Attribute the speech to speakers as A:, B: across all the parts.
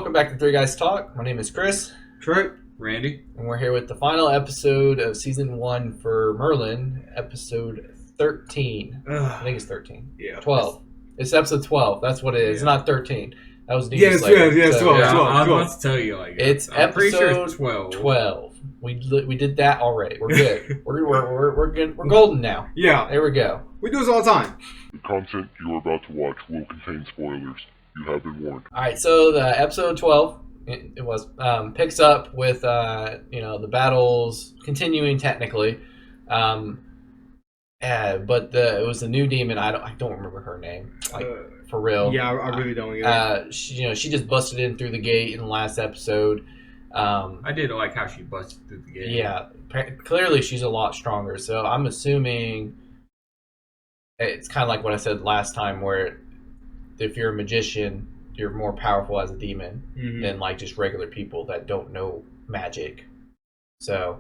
A: welcome back to Three Guys Talk. My name is Chris.
B: Trey.
C: Randy.
A: And we're here with the final episode of Season 1 for Merlin, episode 13. I think it's 13.
B: Yeah.
A: 12. It's episode 12. That's what it is. It's not 13. That was Demon
B: Yes,
A: Slayer.
B: yes, 12,
C: Yeah,
B: 12,
C: I was
B: 12.
C: about to tell you, like,
A: It's
C: I'm pretty sure
A: episode
C: it's 12.
A: 12. We did that already. We're good. we're good. We're golden now.
B: Yeah.
A: There we go.
B: We do this all the time.
D: The content you are about to watch will contain spoilers. You have been warned.
A: All right, so the episode 12, it was picks up with the battles continuing technically, but it was a new demon. I don't remember her name, for real.
B: Yeah, I really don't either.
A: She just busted in through the gate in the last episode.
C: I did like how she busted through the gate.
A: Yeah, clearly she's a lot stronger. So I'm assuming it's kind of like what I said last time, where if you're a magician, you're more powerful as a demon than like just regular people that don't know magic. So,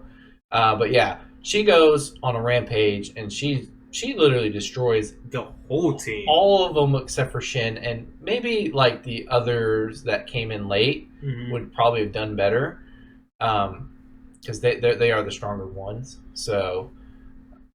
A: but yeah, she goes on a rampage and she literally destroys
B: The whole team.
A: all of them except for Shin, and maybe like the others that came in late would probably have done better, because they are the stronger ones. So,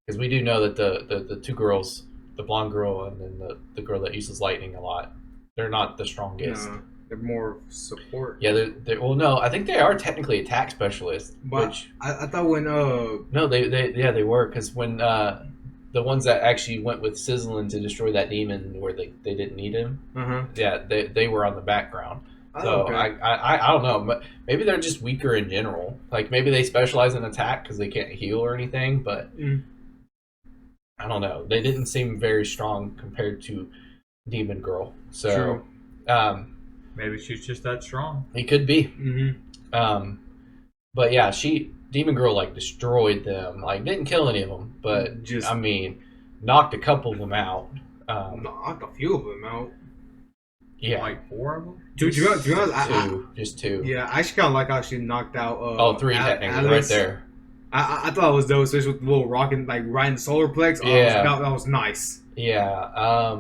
A: because we do know that the two girls, the blonde girl and then the girl that uses lightning a lot, they're not the strongest.
B: No, they're more support.
A: Yeah, they're well, no, I think they are technically attack specialists.
B: But
A: Which
B: I thought when
A: no, they were, because when the ones that actually went with Sizzlin to destroy that demon where they didn't need him, yeah, they were on the background. So
B: okay.
A: I don't know, but maybe they're just weaker in general. Like maybe they specialize in attack because they can't heal or anything, but I don't know. They didn't seem very strong compared to Demon Girl. So
C: Maybe she's just that strong.
A: it could be. But yeah, Demon Girl like destroyed them. Like didn't kill any of them, but
B: Just-
A: I mean, knocked a couple of them out.
B: Knocked a few of them out.
A: Yeah,
C: Like 4 of them?
B: To be honest,
A: just two.
B: yeah, I actually kind of like how she knocked out.
A: Oh, three technically, right there.
B: I thought it was dope, especially with the little rocket like right in the solar plex. Oh,
A: Yeah.
B: that was nice.
A: Yeah.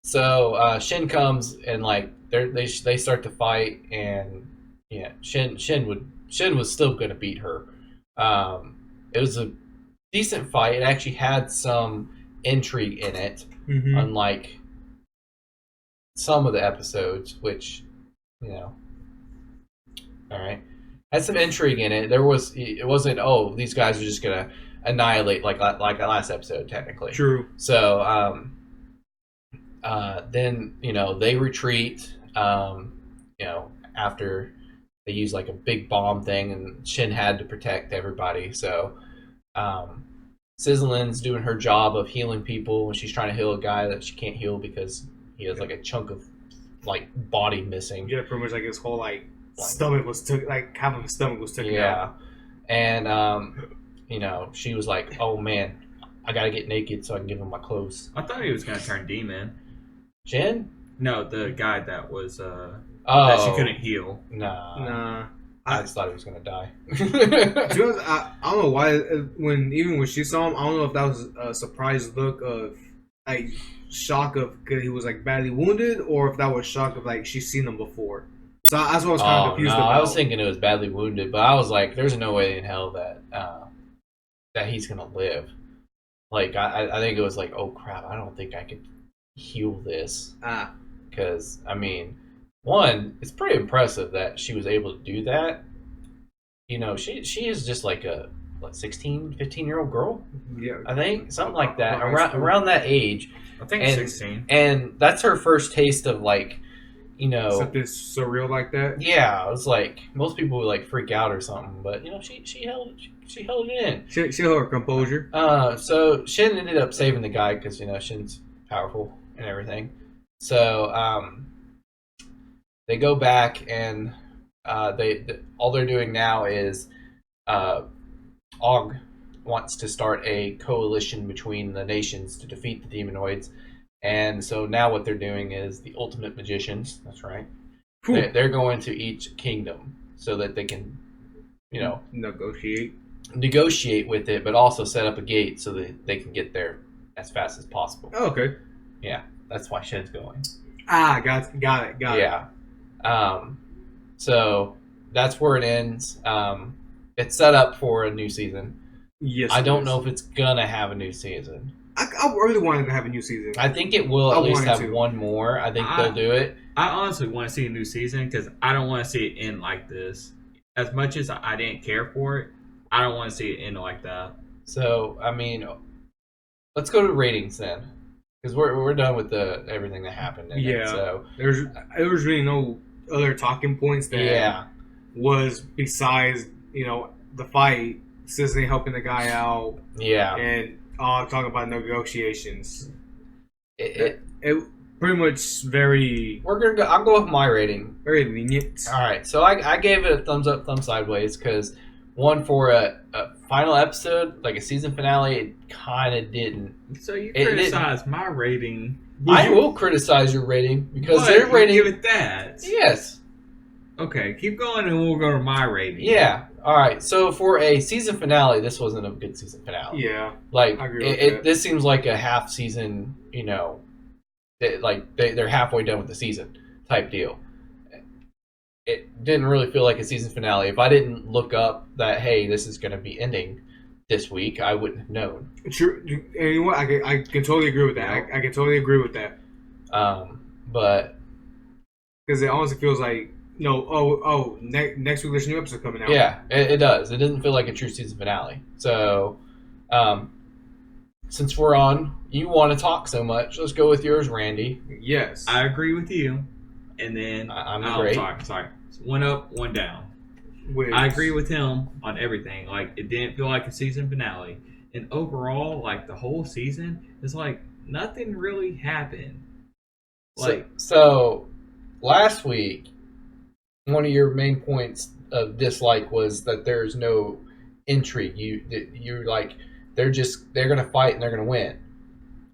A: So Shin comes and like they start to fight, and yeah, Shin was still gonna beat her. It was a decent fight. It actually had some intrigue in it, unlike some of the episodes, which all right, had some intrigue in it. It wasn't, oh, these guys are just gonna annihilate like the last episode technically.
B: True.
A: So then they retreat. After they use like a big bomb thing, and Shin had to protect everybody. So Sizzlin's doing her job of healing people, and she's trying to heal a guy that she can't heal because he has like a chunk of like body missing.
B: Yeah, pretty much like his whole stomach was took, like half of his stomach was taken
A: Yeah,
B: out.
A: and she was like, "Oh man, I gotta get naked so I can give him my clothes."
C: I thought he was going to turn demon.
A: Shin?
C: No, the guy that was, that
A: Oh,
C: she couldn't heal.
A: Nah. I just thought he was gonna die.
B: To be honest, I don't know why. Even when she saw him, I don't know if that was a surprised look of like shock of because he was like badly wounded, or if that was shock of like she's seen him before. So that's what I was kind of confused about.
A: I was thinking it was badly wounded, but I was like, "There's no way in hell that he's gonna live." Like I think it was like, "Oh crap! I don't think I could heal this." Because I mean, one, it's pretty impressive that she was able to do that. She is just like a 16, 15-year-old girl.
B: Yeah,
A: I think something like that,
B: High school.
A: around that age.
C: I think it's 16.
A: And that's her first taste of like,
B: something surreal like that.
A: yeah. It was like most people would like freak out or something, but she held it in.
B: She held her composure.
A: So Shin ended up saving the guy because Shin's powerful and everything. So they go back, and all they're doing now is Og wants to start a coalition between the nations to defeat the demonoids, and so now what they're doing is the ultimate magicians. That's right. They're going to each kingdom so that they can, negotiate with it, but also set up a gate so that they can get there as fast as possible.
B: Oh, okay.
A: Yeah, that's why Shin's going.
B: Got it.
A: Yeah. So that's where it ends. It's set up for a new season.
B: Yes,
A: I
B: it
A: don't
B: is.
A: know if it's gonna have a new season.
B: I really wanted to have a new season.
A: I think it will
B: I
A: at least
B: wanted
A: have
B: to.
A: one more. I think they'll do it.
C: I honestly want to see a new season because I don't want to see it end like this. As much as I didn't care for it, I don't want to see it end like that.
A: So I mean, let's go to ratings then, because we're done with the everything that happened. In
B: Yeah.
A: It, so
B: There was really no other talking points that
A: yeah,
B: was besides the fight, Sisney helping the guy out,
A: yeah.
B: and talking about negotiations.
A: It,
B: It pretty much very
A: we're gonna go. I'll go with my rating.
B: very lenient.
A: All right, so I gave it a thumbs up, thumbs sideways, because one for a final episode, like a season finale, it kind of didn't.
C: So you
A: It
C: criticize my rating.
A: I will criticize your rating because
C: What?
A: their
C: You
A: rating.
C: give it that.
A: Yes.
C: Okay, keep going and we'll go to my rating.
A: Yeah. All right. So for a season finale, this wasn't a good season finale.
B: Yeah,
A: Like
B: I agree with that.
A: this seems like a half season. They're halfway done with the season type deal. It didn't really feel like a season finale. If I didn't look up that hey, this is going to be ending this week, I wouldn't have known.
B: true. And you know what? I can totally agree with that. I can totally agree with that
A: But
B: because it honestly feels like next week there's a new episode coming out.
A: yeah, it does. It doesn't feel like a true season finale. So, since we're on, you want to talk so much, let's go with yours, Randy.
B: Yes.
C: I agree with you. And then
A: I'm
C: oh,
A: great.
C: Sorry. One up, one down.
B: Which,
C: I agree with him on everything. Like it didn't feel like a season finale. And overall, like the whole season, it's like nothing really happened. Like
A: So last week, one of your main points of dislike was that there's no intrigue. You're like they're gonna fight and they're gonna win.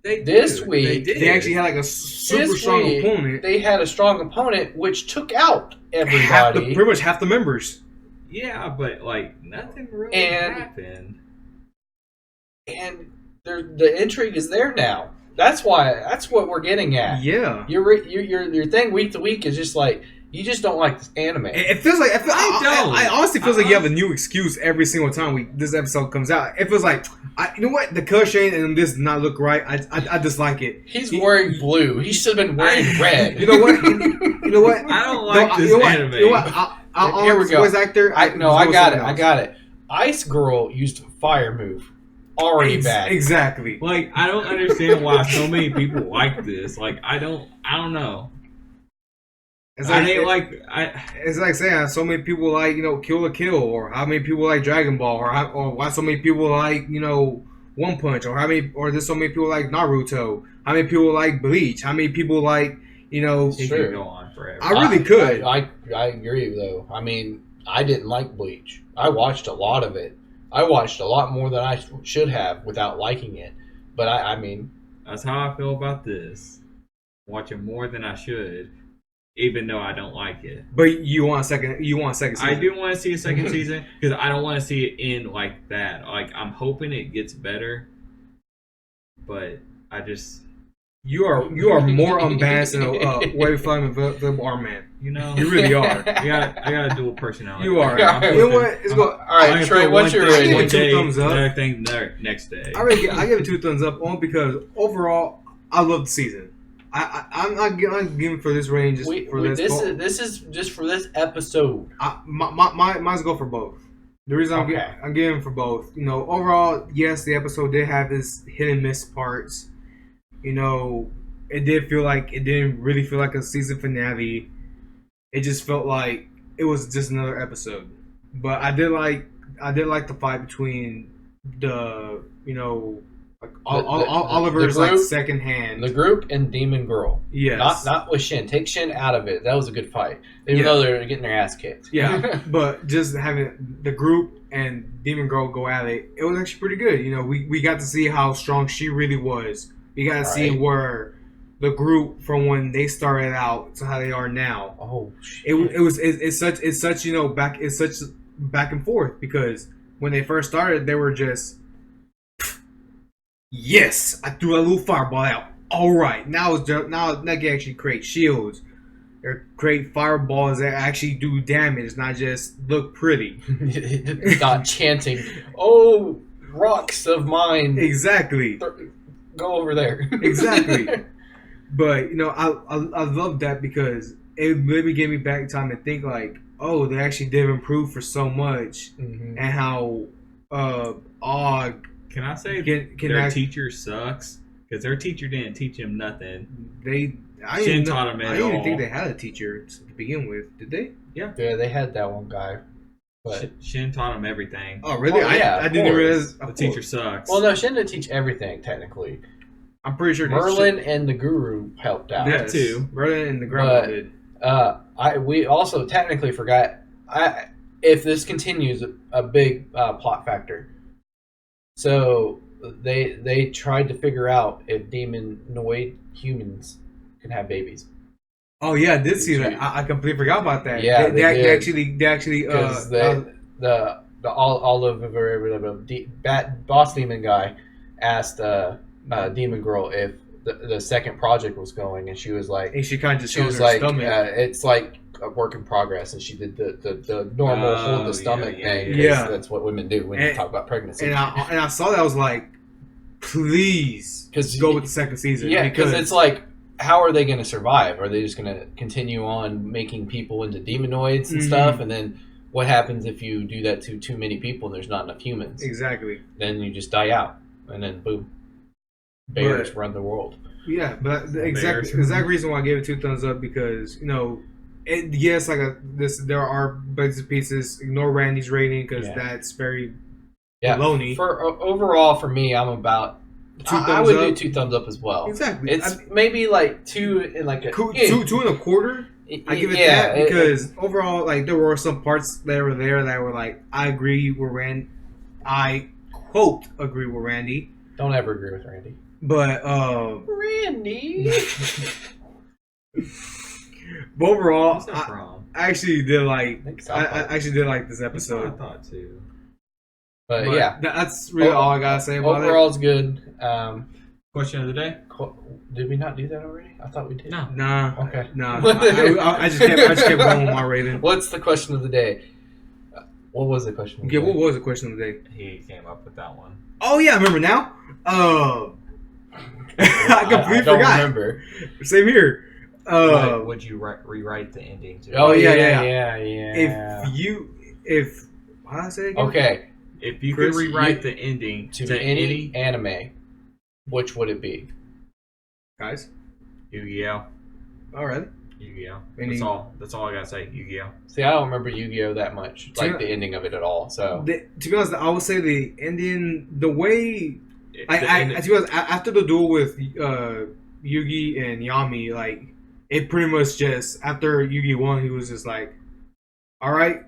A: This week,
C: did.
B: they actually had like a super
A: This
B: strong
A: week,
B: opponent.
A: They had a strong opponent, which took out everybody.
B: Pretty much half the members.
C: Yeah, but like nothing really
A: And-
C: happened.
A: And the intrigue is there now. That's what we're getting at.
B: Yeah.
A: Your thing week to week is just like you just don't like this anime.
B: It feels like I honestly feels like you have a
C: honestly-
B: new excuse every single time this episode comes out. It feels like you know what, the cushion and this does not look right. I dislike it.
A: He's wearing blue. He should have been wearing red.
B: You know what? You know what?
C: I don't like this
B: you know what?
C: anime.
B: You know what? I'll
A: Here we
B: this
A: go.
B: voice actor.
A: I
B: let's go with
A: got it.
B: something
A: I
B: else.
A: got it. Ice Girl used fire move. Already bad.
B: Exactly.
C: Like I don't understand why so many people like this. Like I don't know.
B: It's
C: It's
B: like saying so many people like Kill la Kill, or how many people like Dragon Ball, or why so many people like One Punch, or there's so many people like Naruto. How many people like Bleach? How many people like
C: It
A: Sure.
C: can go on forever.
B: I really could.
A: I agree though. I mean, I didn't like Bleach. I watched a lot of it. I watched a lot more than I should have without liking it. But I mean,
C: That's how I feel about this. Watching more than I should, even though I don't like it.
B: But you want a second? You want a second season?
C: I do want to see a second season because I don't want to see it end like that. Like I'm hoping it gets better, but I just
B: You are more unbalanced than Wave Flame and the Barman. You really are.
C: I got a dual personality.
B: You are.
A: Yeah.
B: You know what? Let's go.
A: all right, Trey, what's your
B: rating?
A: rating?
C: One
B: Two
C: day,
B: thumbs up.
C: another thing, next day.
B: I give it 2 thumbs up only because overall I love the season. I'm not giving for this range just for this.
A: This is just for this episode.
B: Mine's go for both. The reason I'm giving for both, overall, yes, the episode did have its hit and miss parts. It didn't really feel like a season finale. It just felt like it was just another episode. But I did like the fight between Oliver's
A: the group,
B: second hand.
A: The group and Demon Girl.
B: Yes.
A: Not with Shin. Take Shin out of it. That was a good fight. Even though they're getting their ass kicked.
B: Yeah, but just having the group and Demon Girl go at it, it was actually pretty good. We got to see how strong she really was. We got to see where the group from when they started out to how they are now.
A: Oh shit.
B: It's such back and forth because when they first started, they were just yes, I threw a little fireball out. All right, now they can actually create shields. They're create fireballs that actually do damage, not just look pretty.
A: Not chanting, "Oh, rocks of mine,
B: Exactly.
A: go over there."
B: Exactly. But I love that because it really gave me back time to think like, oh, they actually did improve for so much,
A: Mhm.
B: and how Og
C: Can I say
B: can
C: their
B: act,
C: teacher sucks? Because their teacher didn't teach him nothing.
B: I
C: Shin
B: didn't,
C: taught him it
B: I didn't even
C: all.
B: think they had a teacher to begin with. Did they?
A: Yeah, they had that one guy, but
C: Shin taught him everything.
B: Oh, really?
A: Well, yeah,
B: I
A: of
B: didn't
A: course.
B: realize.
C: The teacher sucks.
A: well, no, Shin didn't teach everything technically.
B: I'm pretty sure
A: Merlin and the Guru helped out.
C: That too.
B: Merlin and the grandma
A: But-
B: did.
A: We also technically forgot. If this continues, a big plot factor. So they tried to figure out if demonoid humans can have babies.
B: Oh yeah, I did see
A: Did
B: that.
A: you-
B: I completely forgot about that.
A: Yeah,
B: they
A: did.
B: actually
A: Because the boss demon guy asked demon girl if the second project was going, and she was like,
B: and she kind of just
A: she
B: shows
A: was
B: her
A: like,
B: stomach.
A: it's like a work in progress, and she did the normal hold the stomach thing. 'cause
B: yeah.
A: That's what women do when you
B: And-
A: talk about pregnancy.
B: and I saw that. I was like, please
A: 'Cause
B: go with the second season.
A: Yeah, because it's like, how are they going to survive? Are they just going to continue on making people into demonoids and
B: Mhm.
A: stuff? And then what happens if you do that to too many people and there's not enough humans?
B: exactly.
A: Then you just die out, and then boom, bears
B: But-
A: run the world.
B: Yeah, but the
C: Bears.
B: exact reason why I gave it 2 thumbs up because yes, there are bits and pieces. Ignore Randy's rating because
A: Yeah.
B: that's very
A: Yeah,
B: baloney.
A: overall for me, I'm about.
B: Two
A: I
B: thumbs
A: would
B: up.
A: do 2 thumbs up as well.
B: Exactly.
A: It's maybe like 2 in like a
B: Two and a quarter. I give it that because overall, like there were some parts that were there that were like I agree with Randy. I quote agree with Randy,
A: don't ever agree with Randy.
B: but
A: Randy.
B: but overall,
C: What's that from?
B: I actually did like.
A: Think so.
B: I actually did like this
C: That's what I
B: episode.
C: thought too.
A: But
B: But
A: yeah,
B: that's really all I gotta say about
A: overall it's good.
C: Question of the day?
A: Did we not do that already? I thought we did.
C: No.
B: it. Nah,
A: Okay.
B: nah. I just kept going with my rating.
A: What's the question of the day? What was the question of the
B: Yeah,
A: day?
B: what was the question of the day?
C: He came up with that one.
B: Oh yeah, I remember now. I completely
A: don't
B: forgot.
A: remember.
B: Same here.
C: Would you rewrite the ending to?
A: Oh
B: yeah,
A: yeah.
B: If how did I say it again?
A: Okay,
C: If you
B: Chris,
C: could rewrite
A: you-
C: the ending
A: to any anime, which would it be?
B: Guys.
C: Yu-Gi-Oh.
B: All right.
C: Yu-Gi-Oh.
B: Any-
C: That's all. That's all I gotta say. Yu-Gi-Oh.
A: See, I don't remember Yu-Gi-Oh that much, like
B: Yeah.
A: the ending of it at all. So
B: To be honest, I would say the Indian, the way
C: The
B: I
C: ending-
B: to be honest, after the duel with Yugi and Yami, like it pretty much just after Yugi won, he was just like, "All right,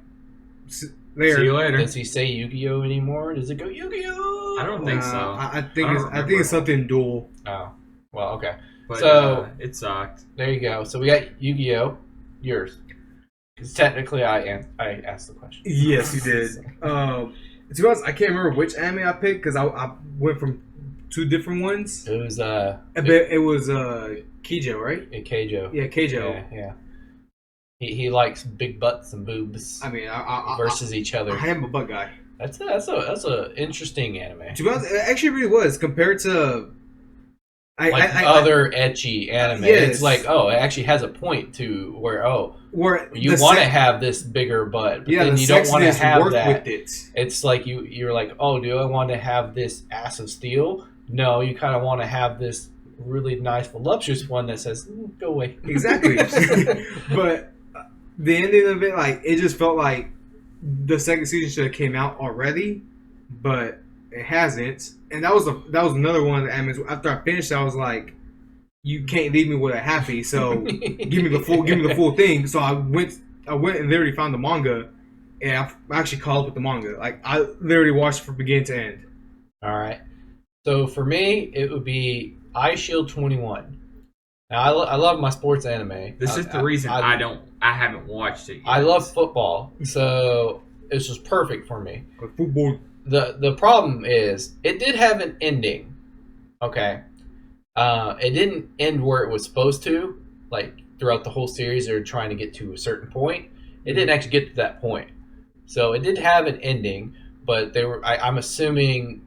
B: there."
C: See you later.
A: does he say Yu-Gi-Oh anymore? Does it go Yu-Gi-Oh?
C: I don't think so.
B: I think
C: I don't
B: it's, I think
C: remember.
B: it's something duel.
A: Oh, well, okay.
C: But
A: So-
C: it sucked.
A: There you go. So we got Yu-Gi-Oh. Yours, because technically I asked the question.
B: Yes, you did. To be honest, I can't remember which anime I picked because I went from 2 different ones.
A: It was
B: It was Keijo, right?
A: Keijo.
B: Yeah, Keijo.
A: Yeah. He likes big butts and boobs
B: I mean, I
A: versus each other.
B: I am a butt guy.
A: That's a interesting anime.
B: To be honest, it actually really was compared to
A: Other ecchi anime.
B: Yes.
A: It's like, oh, it actually has a point to where
B: where
A: you
B: the
A: want to
B: sex-
A: have this bigger butt, but
B: yeah,
A: then
B: the
A: you don't want to
B: sexiness
A: have
B: work
A: that.
B: with it.
A: It's like you're like, oh, do I want to have this ass of steel? No, you kind of want to have this really nice, voluptuous one that says, go away.
B: Exactly. But the ending of it, like, it just felt like the second season should have came out already, but it hasn't. And that was another one of the animes. After I finished, I was like, you can't leave me with a happy, so give me the full thing. So I went and literally found the manga, and I actually caught up with the manga. Like I literally watched it from beginning to end.
A: All right. So for me, it would be Eye Shield 21. Now I love my sports anime.
C: This is the reason I haven't watched it yet.
A: I love football, so it's just perfect for me.
B: Football.
A: The problem is it did have an ending. Okay. It didn't end where it was supposed to. Like throughout the whole series they're trying to get to a certain point. It didn't actually get to that point, so it did have an ending. But they were. I'm assuming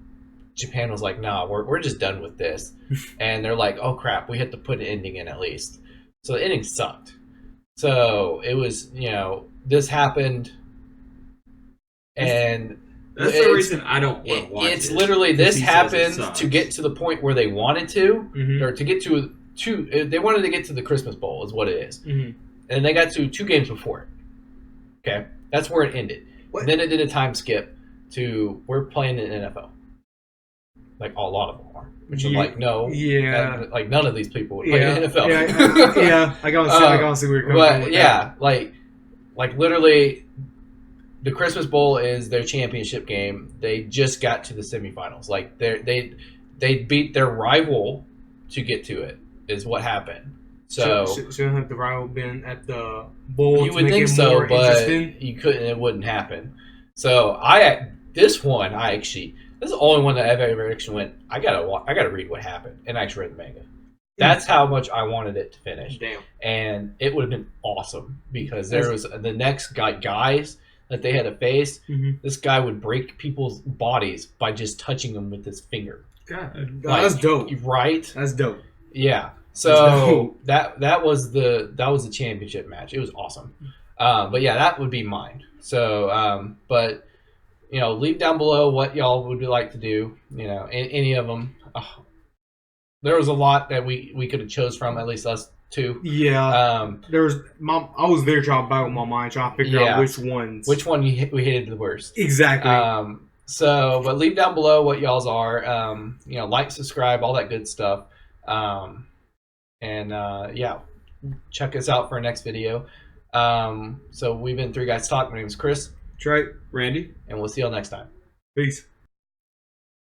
A: Japan was like, "Nah, we're just done with this," and they're like, "Oh crap, we have to put an ending in at least." So the ending sucked. So it was, this happened, and
C: That's the reason I don't want to watch it.
A: It's literally
C: because
A: this
C: he says it
A: happened
C: sucks.
A: to get to the point where they wanted to,
B: Mhm.
A: or to get to they wanted to get to the Christmas Bowl is what it is,
B: Mhm.
A: and they got to 2 games before it. Okay, that's where it ended.
B: What?
A: Then it did a time skip to we're playing in NFL. Like a lot of them are, which I'm like, no,
B: Yeah.
A: like none of these people would play
B: Yeah.
A: in NFL.
B: Yeah. I gotta see where you're coming from.
A: But
B: with
A: yeah, like literally, the Christmas Bowl is their championship game. They just got to the semifinals. Like they beat their rival to get to it. Is what happened. So
B: shouldn't have the rival been at the bowl?
A: you
B: to
A: would
B: make
A: think
B: it
A: so,
B: more
A: but
B: interesting?
A: you couldn't. It wouldn't happen. So this is the only one that I've ever actually went. I gotta read what happened, and I actually read the manga. That's how much I wanted it to finish.
B: Damn.
A: And it would have been awesome because there was the next guys that they had to face.
B: Mhm.
A: This guy would break people's bodies by just touching them with his finger.
C: God.
B: That's dope.
A: Right?
B: That's dope.
A: Yeah.
B: That's
A: So
B: dope.
A: that was the championship match. It was awesome. But yeah, that would be mine. So but leave down below what y'all would like to do. Any of them. There was a lot that we could have chose from. At least us two.
B: Yeah. I was there trying to battle my mind, trying to figure out which ones.
A: Which one we hated the worst.
B: Exactly.
A: But leave down below what y'all's are. Like, subscribe, all that good stuff. Yeah, check us out for our next video. So we've been 3 Guys Talk. My name is Chris.
B: Trey.
C: Randy?
A: And we'll see y'all next time.
B: Peace.